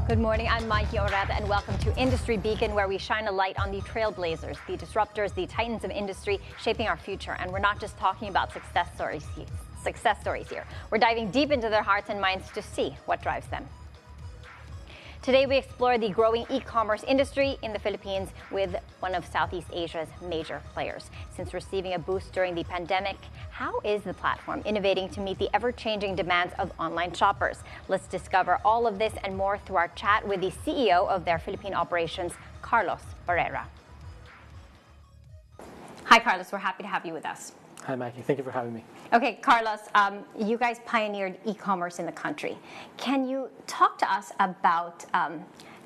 Good morning, I'm Mikey Orata, and welcome to Industry Beacon, where we shine a light on the trailblazers, the disruptors, the titans of industry shaping our future. And we're not just talking about success stories here. We're diving deep into their hearts and minds to see what drives them. Today, we explore the growing e-commerce industry in the Philippines with one of Southeast Asia's major players. Since receiving a boost during the pandemic, how is the platform innovating to meet the ever-changing demands of online shoppers? Let's discover all of this and more through our chat with the CEO of their Philippine operations, Carlos Barrera. Hi, Carlos. We're happy to have you with us. Hi, Mikey. Thank you for having me. Okay, Carlos, you guys pioneered e-commerce in the country. Can you talk to us about,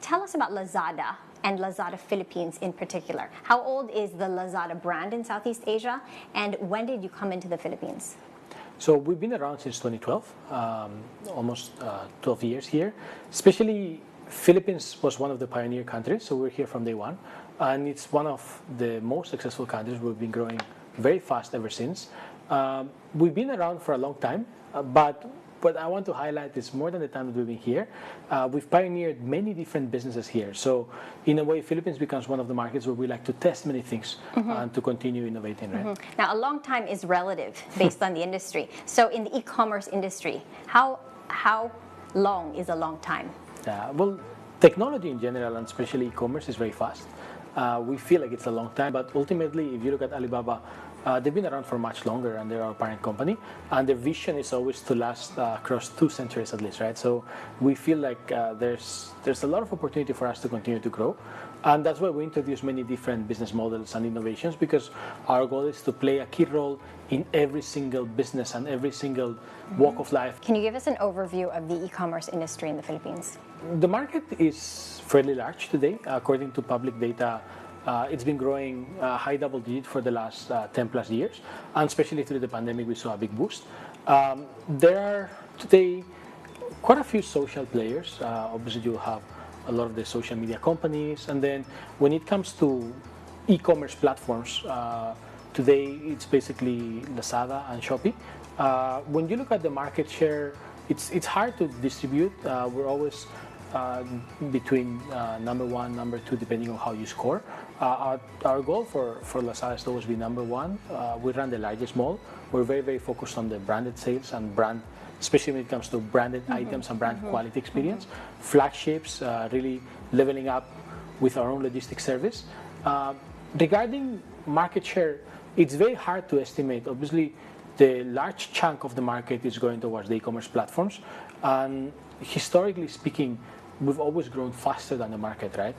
tell us about Lazada and Lazada Philippines in particular. How old is the Lazada brand in Southeast Asia, and when did you come into the Philippines? So we've been around since 2012, almost 12 years here. Especially Philippines was one of the pioneer countries, so we're here from day one. And it's one of the most successful countries. We've been growing very fast ever since. We've been around for a long time, but what I want to highlight is more than the time that we've been here, we've pioneered many different businesses here. So in a way, Philippines becomes one of the markets where we like to test many things and to continue innovating, right? Now, a long time is relative based on the industry. So in the e-commerce industry, how long is a long time? Well, technology in general, and especially e-commerce, is very fast. We feel like it's a long time, but ultimately, if you look at Alibaba, they've been around for much longer, and they're our parent company, and their vision is always to last across 2 centuries at least, right? So we feel like there's a lot of opportunity for us to continue to grow, and that's why we introduce many different business models and innovations, because our goal is to play a key role in every single business and every single walk of life. Can you give us an overview of the e-commerce industry in the Philippines? The market is fairly large today. According to public data, it's been growing high double digit for the last 10 plus years, and especially through the pandemic, we saw a big boost. There are today quite a few social players. Obviously, you have a lot of the social media companies, and then when it comes to e-commerce platforms, today it's basically Lazada and Shopee. When you look at the market share, it's hard to distribute. We're always between number 1, number 2, depending on how you score. Our goal for Lazada is to always be number 1. We run the largest mall. We're very, very focused on the branded sales and brand, especially when it comes to branded items and brand quality experience. Flagships, really leveling up with our own logistics service. Regarding market share, it's very hard to estimate. Obviously, the large chunk of the market is going towards the e-commerce platforms, and historically speaking, we've always grown faster than the market, right?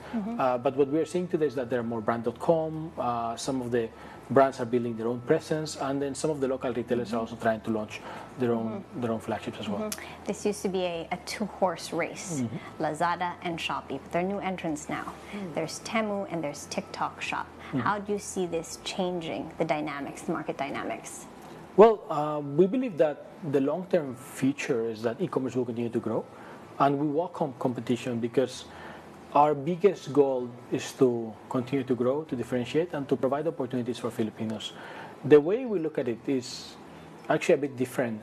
But what we're seeing today is that there are more brand.com, some of the brands are building their own presence, and then some of the local retailers are also trying to launch their own flagships as well. This used to be a 2-horse race, Lazada and Shopee, but they're new entrants now. There's Temu and there's TikTok Shop. How do you see this changing the dynamics, the market dynamics? Well, we believe that the long-term future is that e-commerce will continue to grow, and we welcome competition because our biggest goal is to continue to grow, to differentiate, and to provide opportunities for Filipinos. The way we look at it is actually a bit different.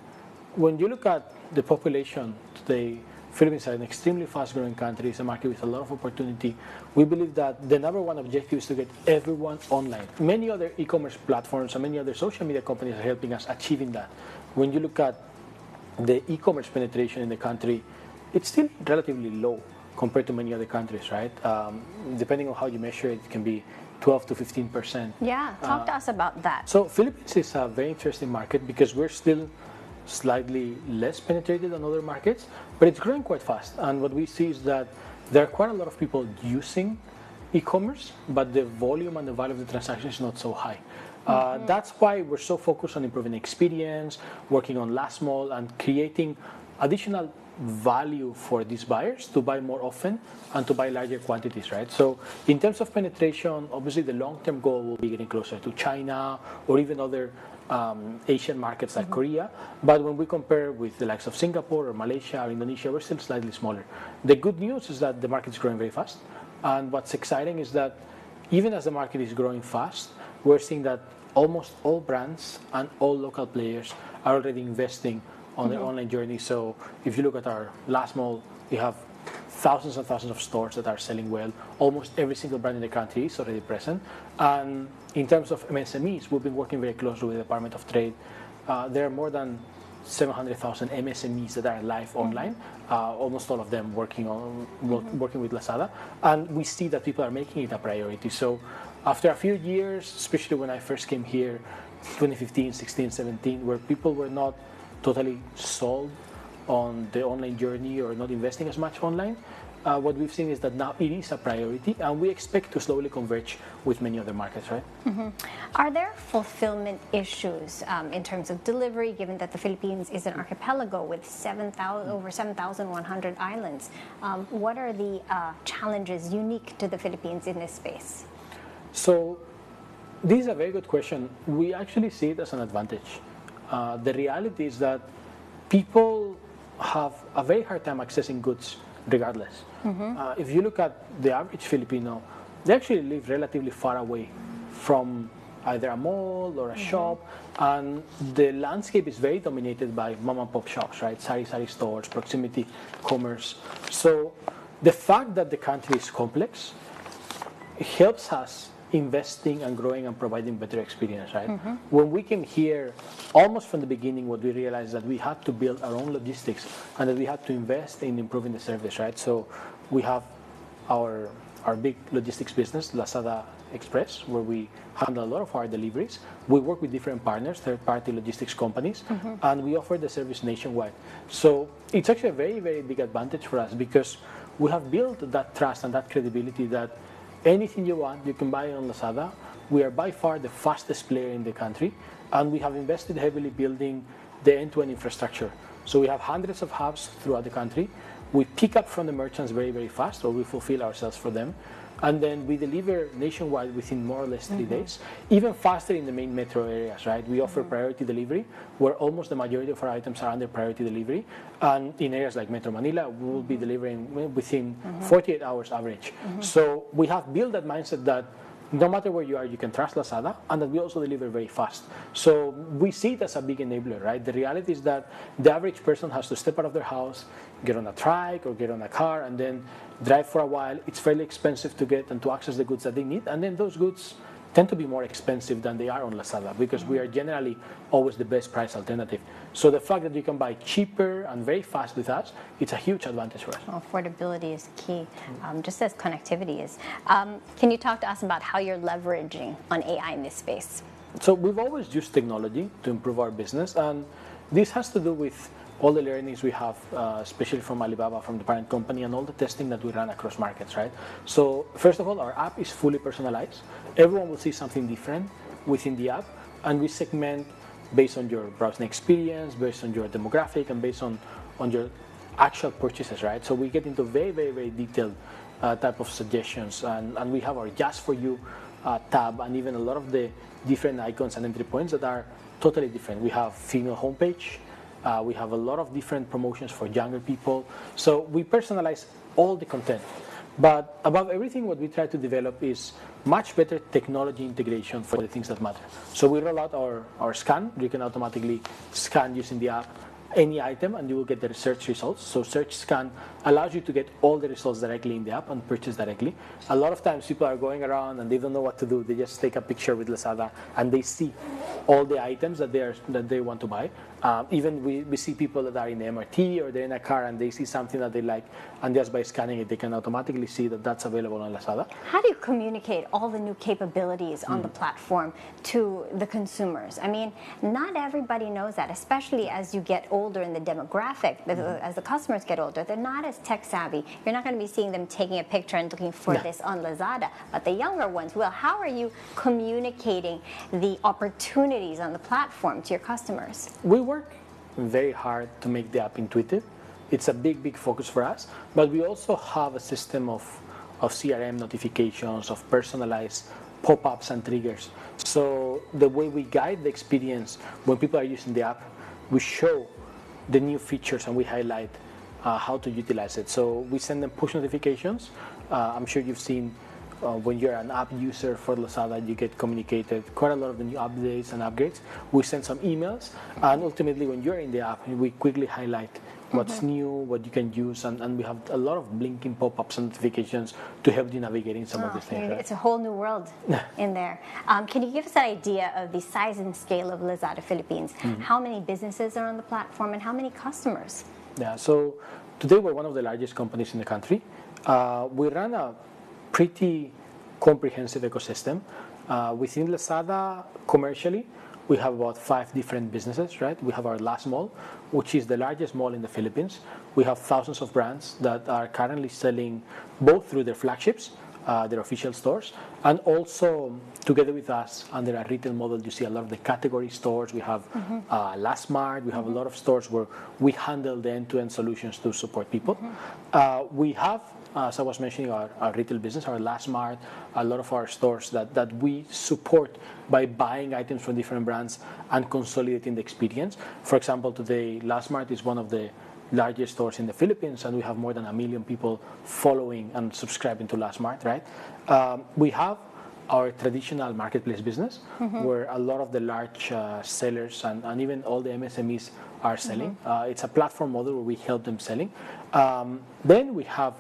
When you look at the population today, Philippines is an extremely fast-growing country. It's a market with a lot of opportunity. We believe that the number 1 objective is to get everyone online. Many other e-commerce platforms and many other social media companies are helping us achieving that. When you look at the e-commerce penetration in the country, it's still relatively low compared to many other countries, right? Depending on how you measure it, it can be 12 to 15%. Yeah, talk to us about that. So Philippines is a very interesting market because we're still slightly less penetrated than other markets, but it's growing quite fast. And what we see is that there are quite a lot of people using e-commerce, but the volume and the value of the transaction is not so high. That's why we're so focused on improving experience, working on last mile, and creating additional value for these buyers to buy more often and to buy larger quantities, right? So in terms of penetration, obviously the long-term goal will be getting closer to China or even other Asian markets like Korea. But when we compare with the likes of Singapore or Malaysia or Indonesia, we're still slightly smaller. The good news is that the market is growing very fast. And what's exciting is that even as the market is growing fast, we're seeing that almost all brands and all local players are already investing on their online journey. So if you look at our last mall, we have thousands and thousands of stores that are selling well. Almost every single brand in the country is already present. And in terms of MSMEs, we've been working very closely with the Department of Trade. There are more than 700,000 MSMEs that are live online, almost all of them working with Lazada. And we see that people are making it a priority. So after a few years, especially when I first came here, 2015, 16, 17, where people were not totally sold on the online journey or not investing as much online, what we've seen is that now it is a priority, and we expect to slowly converge with many other markets, right? Mm-hmm. Are there fulfillment issues in terms of delivery, given that the Philippines is an archipelago with over 7,100 islands? What are the challenges unique to the Philippines in this space? So this is a very good question. We actually see it as an advantage. The reality is that people have a very hard time accessing goods regardless. Mm-hmm. If you look at the average Filipino, they actually live relatively far away from either a mall or a shop, and the landscape is very dominated by mom and pop shops, right? Sari-sari stores, proximity commerce. So the fact that the country is complex helps us investing and growing and providing better experience, right? Mm-hmm. When we came here, almost from the beginning, what we realized that we had to build our own logistics and that we had to invest in improving the service, right? So we have our big logistics business, Lazada Express, where we handle a lot of our deliveries. We work with different partners, third-party logistics companies, and we offer the service nationwide. So it's actually a very, very big advantage for us because we have built that trust and that credibility that anything you want, you can buy it on Lazada. We are by far the fastest player in the country, and we have invested heavily building the end-to-end infrastructure. So we have hundreds of hubs throughout the country. We pick up from the merchants very, very fast, or we fulfill ourselves for them. And then we deliver nationwide within more or less 3 days, even faster in the main metro areas, right? We offer priority delivery, where almost the majority of our items are under priority delivery. And in areas like Metro Manila, we will be delivering within 48 hours average. So we have built that mindset that no matter where you are, you can trust Lazada, and that we also deliver very fast. So we see it as a big enabler, right? The reality is that the average person has to step out of their house, get on a trike or get on a car, and then drive for a while. It's fairly expensive to get and to access the goods that they need, and then those goods tend to be more expensive than they are on Lazada because we are generally always the best price alternative. So the fact that you can buy cheaper and very fast with us, it's a huge advantage for us. Well, affordability is key, just as connectivity is. Can you talk to us about how you're leveraging on AI in this space? So we've always used technology to improve our business, and this has to do with all the learnings we have, especially from Alibaba, from the parent company, and all the testing that we run across markets, right? So first of all, our app is fully personalized. Everyone will see something different within the app, and we segment based on your browsing experience, based on your demographic, and based on your actual purchases, right? So we get into very, very, very detailed type of suggestions, and we have our Just For You tab, and even a lot of the different icons and entry points that are totally different. We have female homepage. We have a lot of different promotions for younger people. So we personalize all the content. But above everything, what we try to develop is much better technology integration for the things that matter. So we roll out our scan. You can automatically scan using the app any item, and you will get the search results. So search scan allows you to get all the results directly in the app and purchase directly. A lot of times people are going around and they don't know what to do. They just take a picture with Lazada and they see all the items that they want to buy. Even we see people that are in the MRT or they're in a car and they see something that they like, and just by scanning it, they can automatically see that that's available on Lazada. How do you communicate all the new capabilities on the platform to the consumers? I mean, not everybody knows that, especially as you get older in the demographic. As the customers get older, they're not as tech savvy. You're not going to be seeing them taking a picture and looking for this on Lazada, but the younger ones will. How are you communicating the opportunities on the platform to your customers? We work very hard to make the app intuitive. It's a big, big focus for us, but we also have a system of CRM notifications, of personalized pop-ups and triggers. So the way we guide the experience when people are using the app, we show the new features and we highlight how to utilize it. So we send them push notifications. I'm sure you've seen when you're an app user for Lazada, you get communicated quite a lot of the new updates and upgrades. We send some emails, and ultimately when you're in the app, we quickly highlight what's new, what you can use, and we have a lot of blinking pop-ups and notifications to help you navigating some of these things. Right? It's a whole new world in there. Can you give us an idea of the size and scale of Lazada Philippines? How many businesses are on the platform and how many customers? Yeah, so today we're one of the largest companies in the country. We run a pretty comprehensive ecosystem. Within Lazada, commercially, we have about 5 different businesses, right? We have our last mall, which is the largest mall in the Philippines. We have thousands of brands that are currently selling both through their flagships, their official stores, and also together with us under a retail model. You see a lot of the category stores. We have Last Mart. We have a lot of stores where we handle the end-to-end solutions to support people. We have, as I was mentioning, our retail business, our Last Mart, a lot of our stores that we support by buying items from different brands and consolidating the experience. For example, today, Last Mart is one of the largest stores in the Philippines, and we have more than 1 million people following and subscribing to Last Mart, right? We have our traditional marketplace business, where a lot of the large sellers and even all the MSMEs are selling. It's a platform model where we help them selling. Then we have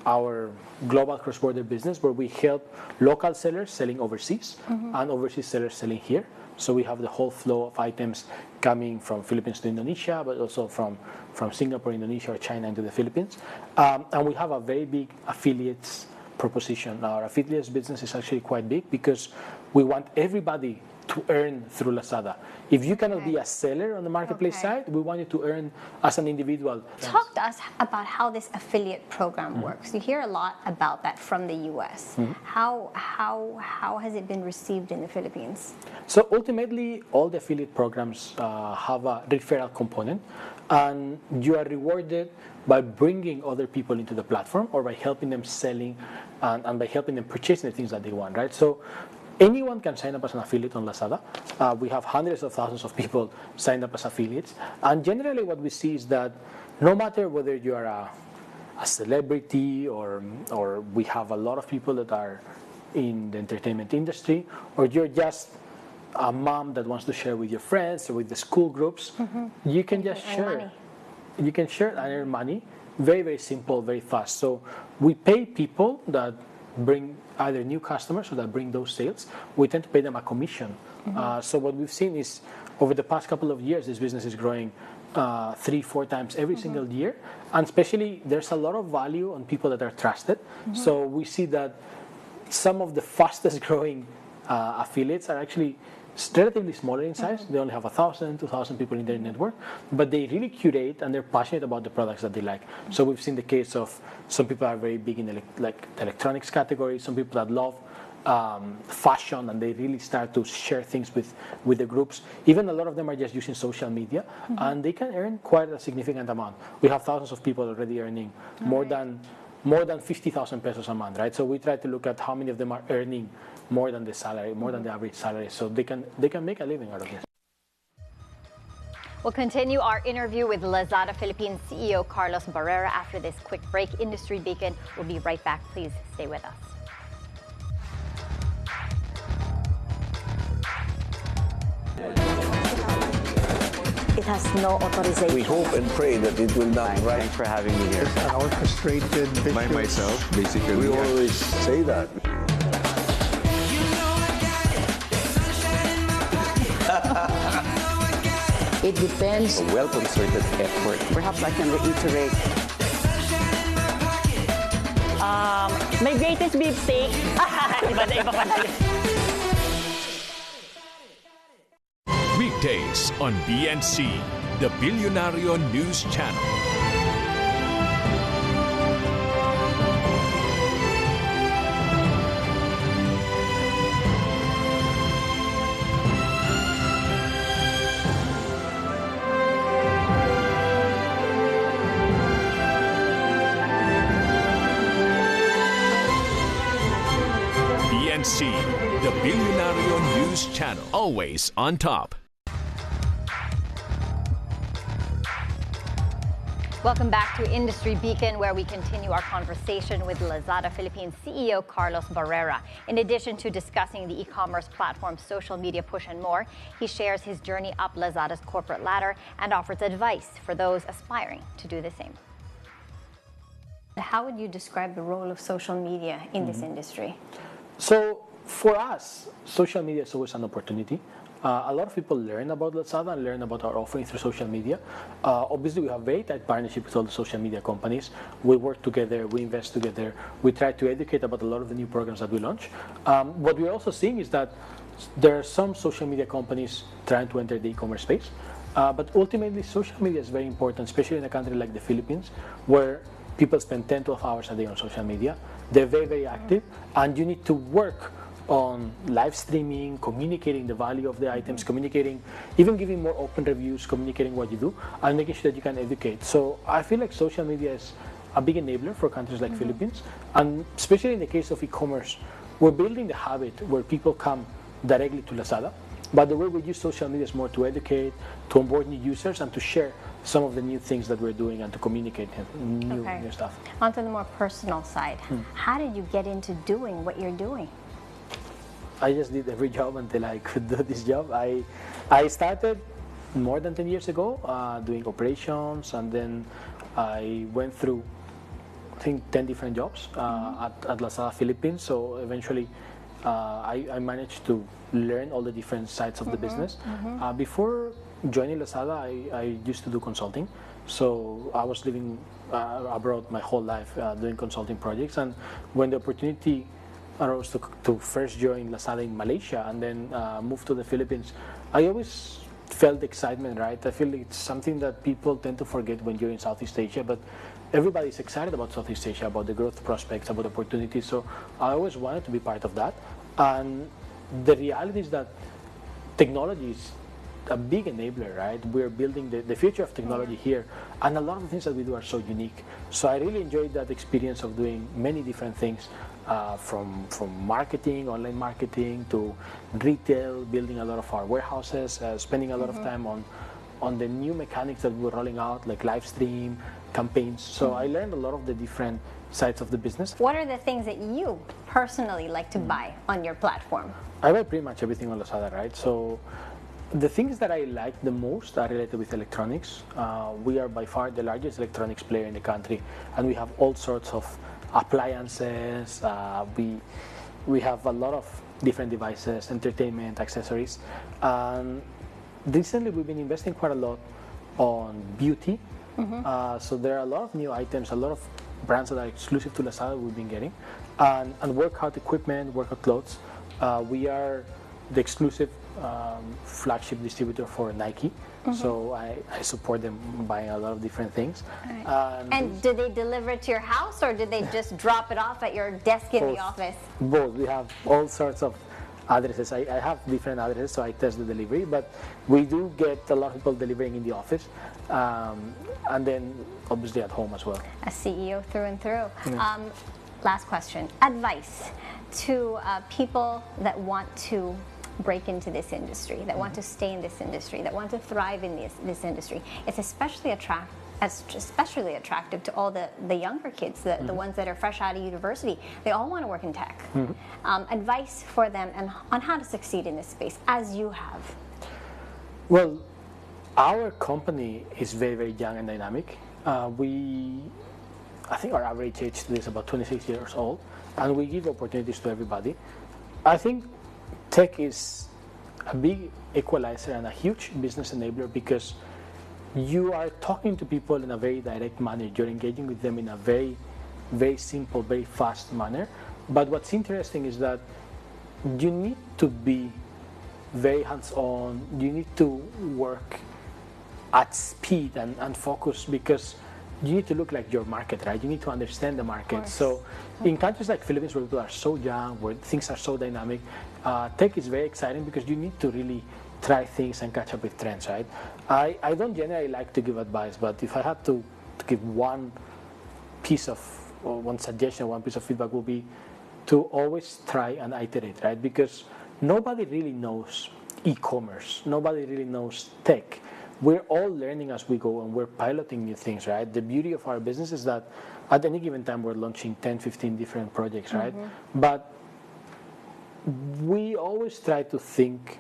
our global cross-border business, where we help local sellers selling overseas and overseas sellers selling here. So we have the whole flow of items coming from Philippines to Indonesia, but also from Singapore, Indonesia, or China into the Philippines. And we have a very big affiliates proposition. Our affiliates business is actually quite big because we want everybody to earn through Lazada. If you cannot be a seller on the marketplace side, we want you to earn as an individual. Talk to us about how this affiliate program works. You hear a lot about that from the US. How has it been received in the Philippines? So ultimately, all the affiliate programs have a referral component, and you are rewarded by bringing other people into the platform or by helping them selling and by helping them purchasing the things that they want, right? So anyone can sign up as an affiliate on Lazada. We have hundreds of thousands of people signed up as affiliates. And generally what we see is that no matter whether you are a celebrity or we have a lot of people that are in the entertainment industry, or you're just a mom that wants to share with your friends or with the school groups, you can just share. You can share and earn money. Very, very simple, very fast. So we pay people that bring either new customers or that bring those sales. We tend to pay them a commission. So what we've seen is over the past couple of years, this business is growing 3-4 times every single year. And especially there's a lot of value on people that are trusted. So we see that some of the fastest growing affiliates are actually relatively smaller in size. They only have 1,000, 2,000 people in their network, but they really curate and they're passionate about the products that they like. So we've seen the case of some people are very big in the electronics category, some people that love fashion, and they really start to share things with the groups. Even a lot of them are just using social media, and they can earn quite a significant amount. We have thousands of people already earning more than 50,000 pesos a month, right? So we try to look at how many of them are earning more than the salary, more than the average salary, so they can make a living out of this. We'll continue our interview with Lazada Philippines CEO Carlos Barrera after this quick break. Industry Beacon will be right back. Please stay with us. It has no authorization. We hope and pray that it will not rise. Thanks for having me here. An orchestrated vicious... myself, basically. We always say that. It depends. A well-concerted effort. Perhaps I can reiterate. My greatest beefsteak. Iba na iba pala yun. Weekdays on BNC, the Billionario News Channel. BNC, the Billionario News Channel, always on top. Welcome back to Industry Beacon, where we continue our conversation with Lazada Philippines CEO Carlos Barrera. In addition to discussing the e-commerce platform, social media push, and more, he shares his journey up Lazada's corporate ladder and offers advice for those aspiring to do the same. How would you describe the role of social media in this industry? So for us, social media is always an opportunity. A lot of people learn about Lazada and learn about our offering through social media. Obviously, we have very tight partnership with all the social media companies. We work together, we invest together, we try to educate about a lot of the new programs that we launch. What we're also seeing is that there are some social media companies trying to enter the e-commerce space. But ultimately, social media is very important, especially in a country like the Philippines, where people spend 10, 12 hours a day on social media. They're very, very active, and you need to work on live streaming, communicating the value of the items, communicating, even giving more open reviews, communicating what you do, and making sure that you can educate. So I feel like social media is a big enabler for countries like Philippines, and especially in the case of e-commerce, we're building the habit where people come directly to Lazada. But the way we use social media is more to educate, to onboard new users, and to share some of the new things that we're doing and to communicate new stuff. On to the more personal side. How did you get into doing what you're doing? I just did every job until I could do this job. I started more than 10 years ago doing operations, and then I went through, I think, 10 different jobs at Lazada Philippines. So eventually I managed to learn all the different sides of the business. Before joining Lazada, I used to do consulting. So I was living abroad my whole life doing consulting projects. And when the opportunity arose to first join Lazada in Malaysia and then move to the Philippines, I always felt excitement, right? I feel it's something that people tend to forget when you're in Southeast Asia, but everybody's excited about Southeast Asia, about the growth prospects, about opportunities. So I always wanted to be part of that. And the reality is that technology is a big enabler, right? We're building the future of technology here, and a lot of the things that we do are so unique. So I really enjoyed that experience of doing many different things, from marketing, online marketing, to retail, building a lot of our warehouses, spending a lot of time on the new mechanics that we're rolling out, like live stream, campaigns. So I learned a lot of the different sides of the business. What are the things that you personally like to buy on your platform? I buy pretty much everything on Lazada, right? So the things that I like the most are related with electronics. We are by far the largest electronics player in the country, and we have all sorts of appliances. We have a lot of different devices, entertainment, accessories. And recently we've been investing quite a lot on beauty. So there are a lot of new items, a lot of brands that are exclusive to Lazada we've been getting. And workout equipment, workout clothes. We are the exclusive flagship distributor for Nike. So I support them buying a lot of different things. And do they deliver it to your house, or did they just drop it off at your desk in the office? Both. We have all sorts of addresses. I have different addresses, so I test the delivery, but we do get a lot of people delivering in the office, and then obviously at home as well. A CEO through and through. Last question. Advice to people that want to break into this industry, that want to stay in this industry, that want to thrive in this industry. It's especially attractive to all the younger kids, the ones that are fresh out of university. They all want to work in tech. Advice for them and on how to succeed in this space, as you have. Well, our company is very, very young and dynamic. I think our average age today is about 26 years old, and we give opportunities to everybody. I think tech is a big equalizer and a huge business enabler because you are talking to people in a very direct manner. You're engaging with them in a very, very simple, very fast manner. But what's interesting is that you need to be very hands-on. You need to work at speed and focus, because you need to look like your market, right? You need to understand the market. So in countries like Philippines, where people are so young, where things are so dynamic, tech is very exciting because you need to really try things and catch up with trends, right? I don't generally like to give advice, but if I had to give one piece of, or one suggestion, one piece of feedback, would be to always try and iterate, right? Because nobody really knows e-commerce. Nobody really knows tech. we're all learning as we go and we're piloting new things, right? The beauty of our business is that at any given time we're launching 10, 15 different projects, right? But we always try to think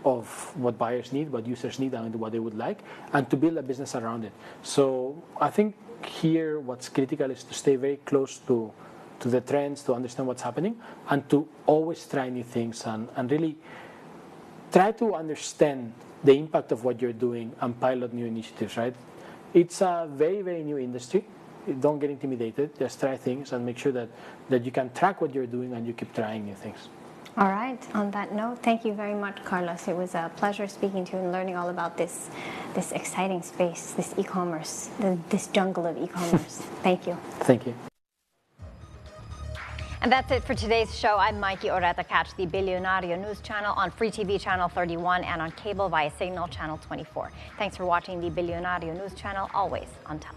of what buyers need, what users need, and what they would like, and to build a business around it. So I think here what's critical is to stay very close to the trends, to understand what's happening, and to always try new things and really try to understand the impact of what you're doing and pilot new initiatives, right? It's a very, very new industry. Don't get intimidated. Just try things and make sure that you can track what you're doing and you keep trying new things. All right. On that note, thank you very much, Carlos. It was a pleasure speaking to you and learning all about this exciting space, this e-commerce, this jungle of e-commerce. Thank you. Thank you. And that's it for today's show. I'm Mikey Oreta. Catch the Bilyonario News Channel on Free TV Channel 31 and on cable via Cignal Channel 24. Thanks for watching the Bilyonario News Channel, always on top.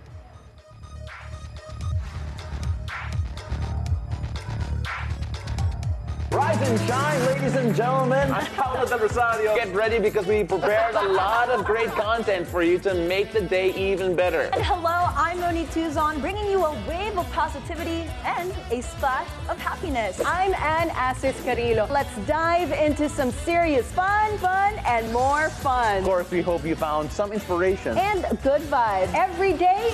Rise and shine, ladies and gentlemen. I'm Paolo Del Rosario. Get ready because we prepared a lot of great content for you to make the day even better. And hello, I'm Monique Tuzon, bringing you a wave of positivity and a splash of happiness. I'm Ann Asis Carrillo. Let's dive into some serious fun, and more fun. Of course, we hope you found some inspiration and good vibes every day.